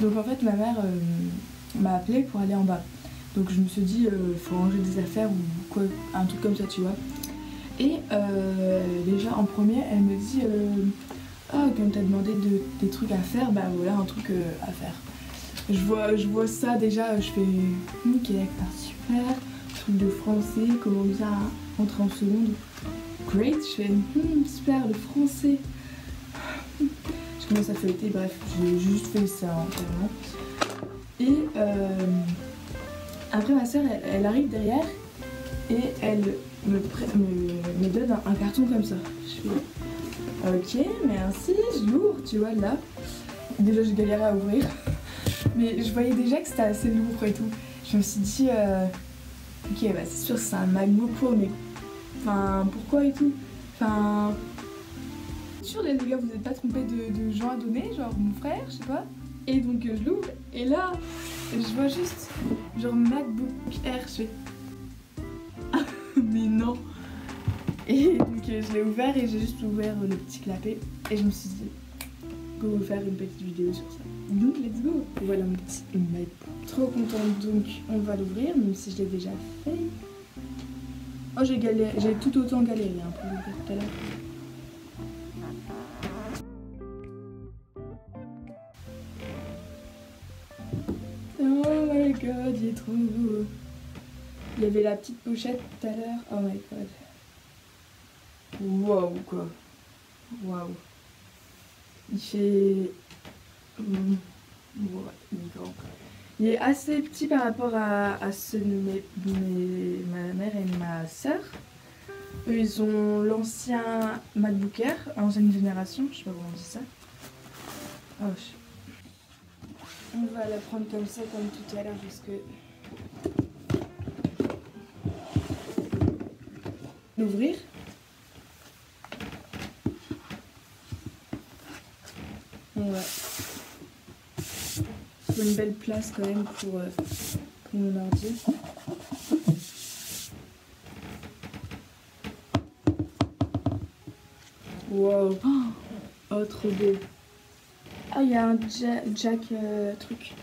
Donc en fait ma mère m'a appelé pour aller en bas. Donc je me suis dit faut ranger des affaires ou quoi, un truc comme ça tu vois. Et déjà en premier elle me dit ah comme t'as demandé des trucs à faire, bah voilà un truc à faire. Je vois ça déjà, je fais nickel, super, truc de français, comment bien rentrer en seconde. Great, je fais super le français. Je commence à feuilleter, bref, j'ai juste fait ça vraiment. Et après ma soeur elle arrive derrière et elle me donne un carton comme ça. Je fais ok merci, je l'ouvre, tu vois là. Déjà je galérais à ouvrir. Mais je voyais déjà que c'était assez lourd et tout. Je me suis dit ok bah c'est sûr c'est un MacBook Pro mais enfin pourquoi et tout. Enfin sûr les gars vous n'êtes pas trompés de gens à donner, genre mon frère, je sais pas. Et donc je l'ouvre et là je vois juste genre MacBook Air, je fais mais non. Et donc je l'ai ouvert et j'ai juste ouvert le petit clapet et je me suis dit go faire une petite vidéo sur ça. Donc let's go. Voilà mon petit MacBook. Trop contente, donc on va l'ouvrir même si je l'ai déjà fait. Oh j'ai galéré, j'ai tout autant galéré pour l'ouvrir tout à l'heure. Oh my god, il est trop beau. Il y avait la petite pochette tout à l'heure. Oh my god. Waouh quoi. Waouh. Il fait... Il est assez petit par rapport à ceux de ma mère et ma soeur. Eux ils ont l'ancien MacBook Air, ancienne génération, je sais pas comment on dit ça. Oh, on va la prendre comme ça, comme tout à l'heure, jusque... L'ouvrir. Ouais. Il faut une belle place quand même pour mon ordi. Wow. Oh, trop beau. Ah, il y a un jack truc.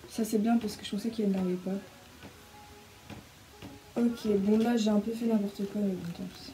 Ça c'est bien parce que je pensais qu'il n'y en avait pas. Ok, bon là j'ai un peu fait n'importe quoi, mais bon tant pis.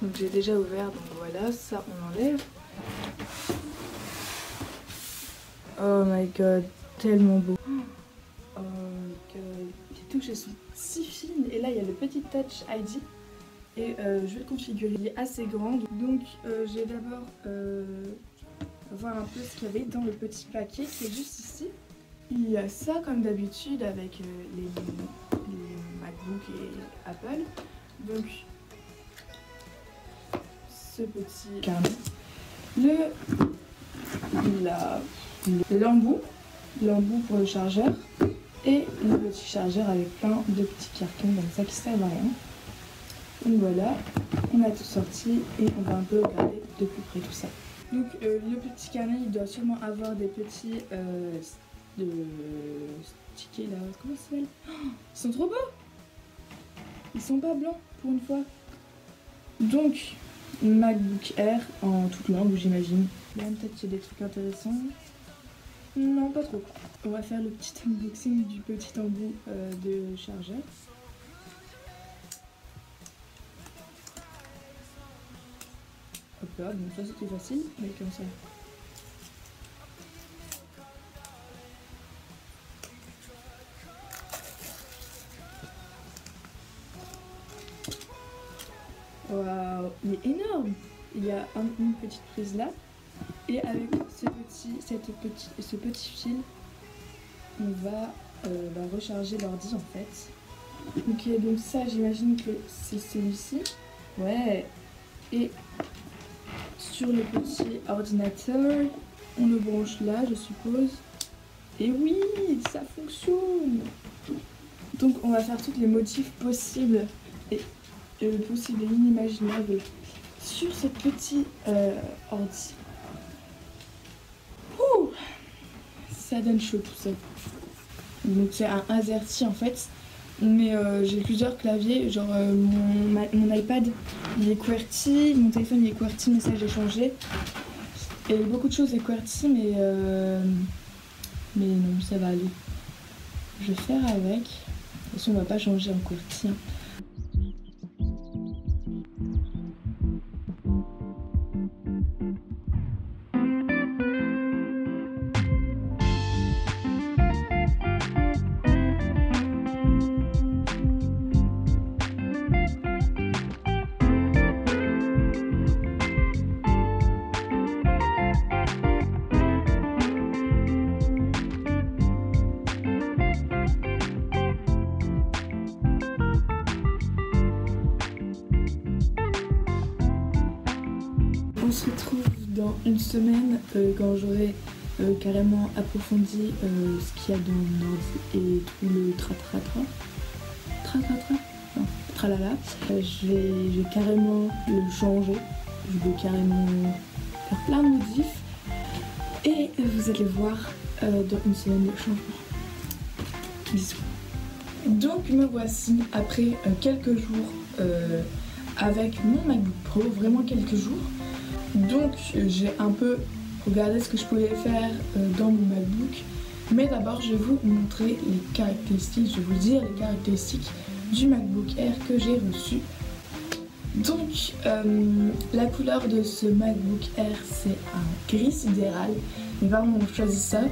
Donc j'ai déjà ouvert, donc voilà, ça on enlève. Oh my god, tellement beau. Oh my god, les touches elles sont si fines. Et là il y a le petit Touch ID. Et je vais le configurer, il est assez grand. Donc je vais d'abord voir un peu ce qu'il y avait dans le petit paquet qui est juste ici. Il y a ça comme d'habitude avec les MacBook et Apple. Donc ce petit carnet. L'embout pour le chargeur. Et le petit chargeur avec plein de petits cartons comme ça qui servent à rien. Donc voilà, on a tout sorti et on va un peu regarder de plus près tout ça. Donc le petit carnet il doit sûrement avoir des petits stickers là, comment ça s'appelle? Ils sont trop beaux. Ils sont pas blancs pour une fois. Donc MacBook Air en toute langue j'imagine. Là peut-être qu'il y a des trucs intéressants. Non pas trop. On va faire le petit unboxing du petit embout de chargeur. Hop là, donc ça c'était facile, mais comme ça. Waouh, il est énorme. Il y a une petite prise là. Et avec ce petit fil, on va recharger l'ordi en fait. Ok, donc ça j'imagine que c'est celui-ci. Ouais. Et sur le petit ordinateur, on le branche là je suppose. Et oui, ça fonctionne. Donc on va faire tous les motifs possibles et possibles et inimaginables sur ce petit ordi. Ouh, ça donne chaud tout ça. Donc c'est un AZERTY en fait. Mais j'ai plusieurs claviers, genre mon iPad il est QWERTY, mon téléphone il est QWERTY mais ça j'ai changé. Et beaucoup de choses est QWERTY, mais non, ça va aller. Je vais faire avec. De toute façon, on va pas changer en QWERTY. Hein. On se retrouve dans une semaine quand j'aurai carrément approfondi ce qu'il y a dans mon ordi et tout le non, tralala. Je vais carrément le changer, je vais carrément faire plein de modifs et vous allez voir dans une semaine le changement. Bisous. Donc me voici après quelques jours avec mon MacBook Pro, vraiment quelques jours. Donc j'ai un peu regardé ce que je pouvais faire dans mon MacBook, mais d'abord je vais vous montrer les caractéristiques, je vais vous dire les caractéristiques du MacBook Air que j'ai reçu. Donc la couleur de ce MacBook Air c'est un gris sidéral, mes parents ont choisi ça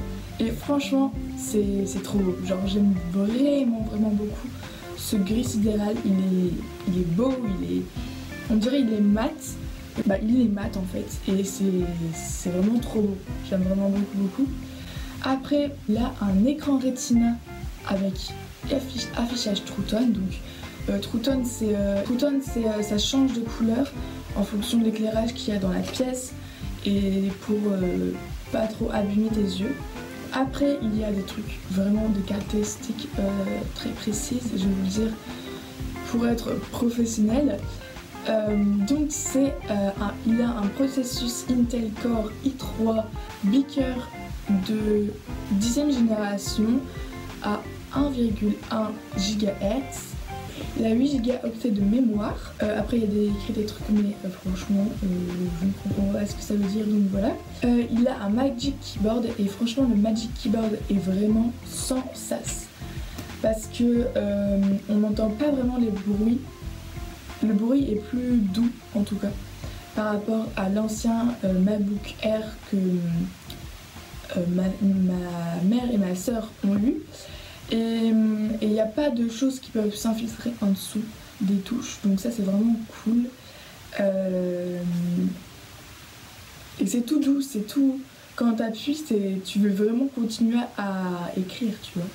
et franchement c'est trop beau, genre j'aime vraiment beaucoup ce gris sidéral, il est beau, on dirait il est mat. Bah, il est mat en fait et c'est vraiment trop beau, j'aime vraiment beaucoup. Après il a un écran Retina avec affichage True Tone, donc True Tone c'est ça change de couleur en fonction de l'éclairage qu'il y a dans la pièce et pour pas trop abîmer tes yeux. Après il y a des trucs, vraiment des caractéristiques très précises, je vais vous le dire pour être professionnel. Donc il a un processus Intel Core i3 Beaker de 10e génération à 1,1 GHz. Il a 8 Go de mémoire. Après il y a écrit des trucs mais franchement je ne comprends pas ce que ça veut dire, donc voilà. Il a un Magic Keyboard et franchement le Magic Keyboard est vraiment sans sas. Parce que on n'entend pas vraiment les bruits. Le bruit est plus doux en tout cas par rapport à l'ancien MacBook Air que ma mère et ma soeur ont eu. Et il n'y a pas de choses qui peuvent s'infiltrer en dessous des touches, donc ça c'est vraiment cool. Et c'est tout doux, c'est tout. Quand tu appuies, tu veux vraiment continuer à écrire, tu vois.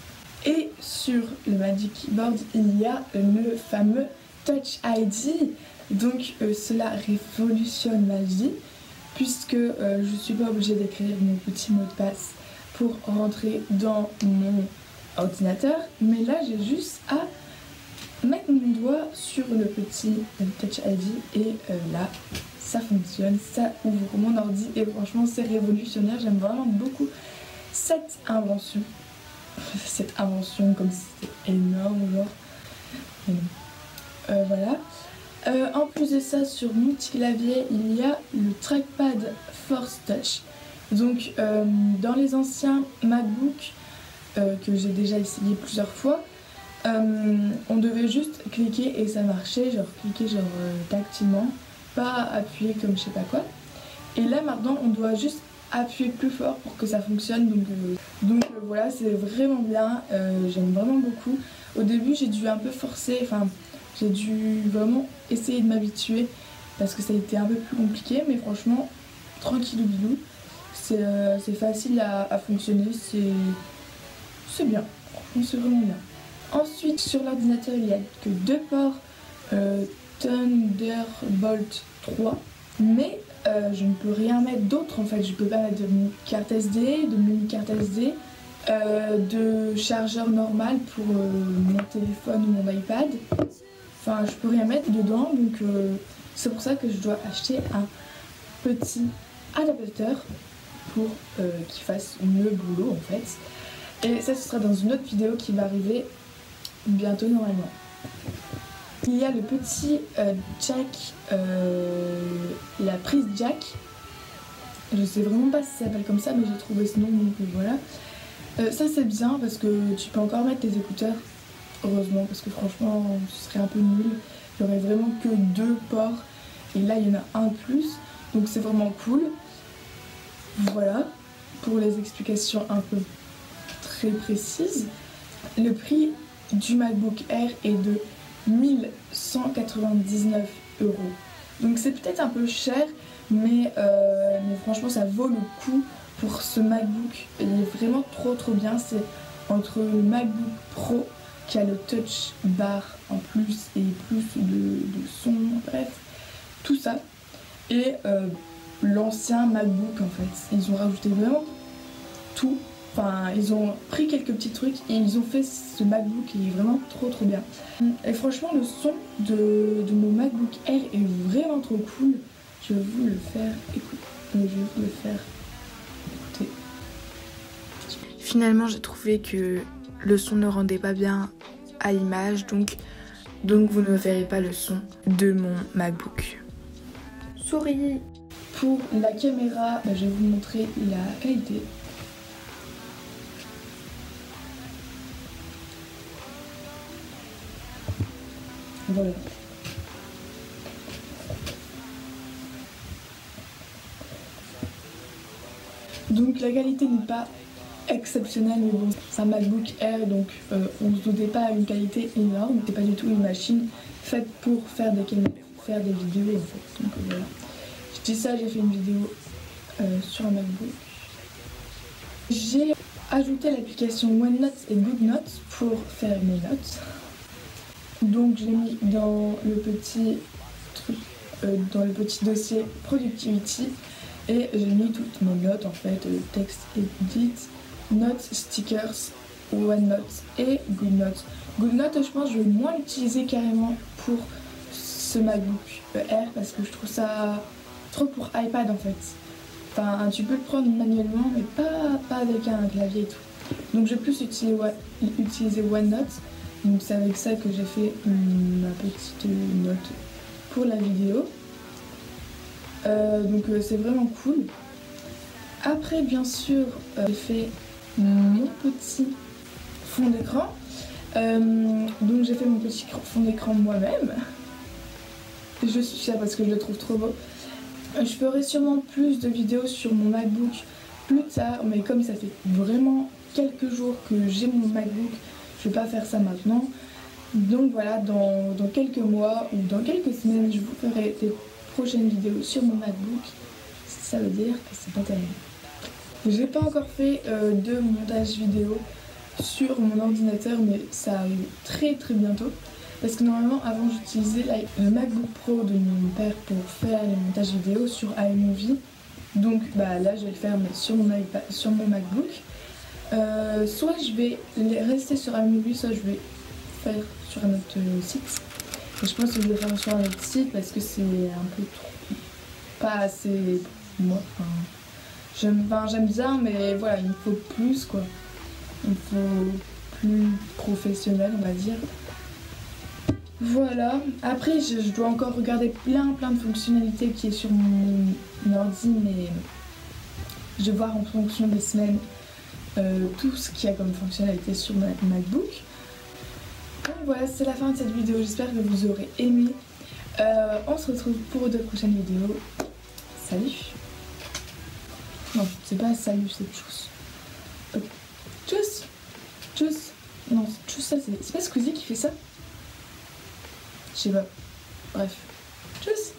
Et sur le Magic Keyboard, il y a le fameux Touch ID, donc cela révolutionne ma vie puisque je suis pas obligée d'écrire mon petit mot de passe pour rentrer dans mon ordinateur, mais là j'ai juste à mettre mon doigt sur le petit Touch ID et là ça fonctionne, ça ouvre mon ordi et franchement c'est révolutionnaire, j'aime vraiment beaucoup cette invention comme si c'était énorme genre, mais non. Voilà. En plus de ça, sur mon petit clavier, il y a le trackpad Force Touch. Donc, dans les anciens MacBook que j'ai déjà essayé plusieurs fois, on devait juste cliquer et ça marchait, genre cliquer genre tactilement, pas appuyer comme je sais pas quoi. Et là maintenant, on doit juste appuyer plus fort pour que ça fonctionne. Donc voilà, c'est vraiment bien. J'aime vraiment beaucoup. Au début, j'ai dû un peu forcer, enfin. J'ai dû vraiment essayer de m'habituer parce que ça a été un peu plus compliqué, mais franchement, tranquillou bilou, c'est facile à fonctionner, c'est bien, franchement c'est vraiment bien. Ensuite, sur l'ordinateur, il n'y a que 2 ports Thunderbolt 3, mais je ne peux rien mettre d'autre en fait, je peux pas mettre de carte SD, de mini carte SD, de chargeur normal pour mon téléphone ou mon iPad. Enfin, je peux rien mettre dedans, donc c'est pour ça que je dois acheter un petit adaptateur pour qu'il fasse le boulot en fait. Et ça, ce sera dans une autre vidéo qui va arriver bientôt normalement. Il y a le petit jack, la prise jack. Je sais vraiment pas si ça s'appelle comme ça, mais j'ai trouvé ce nom, donc voilà. Ça c'est bien parce que tu peux encore mettre tes écouteurs, heureusement, parce que franchement ce serait un peu nul. Il y aurait vraiment que 2 ports et là il y en a un de plus, donc c'est vraiment cool. Voilà pour les explications un peu très précises. Le prix du MacBook Air est de 1199 €. Donc c'est peut-être un peu cher, mais franchement ça vaut le coup pour ce MacBook. Il est vraiment trop bien. C'est entre le MacBook Pro qui a le touch bar en plus et plus de son, bref, tout ça, et l'ancien MacBook en fait. Ils ont rajouté vraiment tout. Enfin, ils ont pris quelques petits trucs et ils ont fait ce MacBook qui est vraiment trop bien. Et franchement, le son de mon MacBook Air est vraiment trop cool. Je vais vous le faire écouter. Finalement, j'ai trouvé que le son ne rendait pas bien à l'image, donc vous ne verrez pas le son de mon MacBook. Souris. Pour la caméra, je vais vous montrer la qualité. Voilà. Donc la qualité n'est pas exceptionnelle, mais bon, c'est un MacBook Air, donc on ne se doutait pas à une qualité énorme. C'est pas du tout une machine faite pour faire des vidéos en fait. Donc voilà. Je dis ça, j'ai fait une vidéo sur un MacBook. J'ai ajouté l'application OneNote et GoodNotes pour faire mes notes. Donc je l'ai mis dans le petit truc, dans le petit dossier Productivity, et j'ai mis toutes mes notes en fait, texte, edit, notes, stickers, OneNote et GoodNotes. GoodNotes, je pense que je vais moins l'utiliser carrément pour ce MacBook Air parce que je trouve ça trop pour iPad en fait. Enfin, tu peux le prendre manuellement, mais pas avec un clavier et tout. Donc je vais plus utiliser OneNote. Donc c'est avec ça que j'ai fait ma petite note pour la vidéo. Donc c'est vraiment cool. Après bien sûr j'ai fait mon petit fond d'écran. Donc j'ai fait mon petit fond d'écran moi-même. Je suis fière parce que je le trouve trop beau. Je ferai sûrement plus de vidéos sur mon MacBook plus tard, mais comme ça fait vraiment quelques jours que j'ai mon MacBook, je vais pas faire ça maintenant. Donc voilà, dans quelques mois ou dans quelques semaines, je vous ferai des prochaines vidéos sur mon MacBook. Ça veut dire que c'est pas terrible. J'ai pas encore fait de montage vidéo sur mon ordinateur, mais ça arrive très bientôt. Parce que normalement, avant, j'utilisais le MacBook Pro de mon père pour faire les montages vidéo sur iMovie. Donc là, je vais le faire mais sur mon MacBook. Soit je vais rester sur iMovie, soit je vais faire sur un autre site. Et je pense que je vais faire sur un autre site parce que c'est un peu trop, pas assez pour moi. J'aime bien, mais voilà, il me faut plus quoi. Il me faut plus professionnel, on va dire. Voilà, après je dois encore regarder plein de fonctionnalités qui est sur mon ordi, mais je vais voir en fonction des semaines tout ce qu'il y a comme fonctionnalité sur mon MacBook. Donc voilà, c'est la fin de cette vidéo, j'espère que vous aurez aimé. On se retrouve pour de prochaines vidéos. Salut! Non, c'est pas salut, c'est tchuss. Tchuss! Tchuss! Non, tchuss, ça c'est pas Squeezie qui fait ça? Je sais pas. Bref. Tchuss!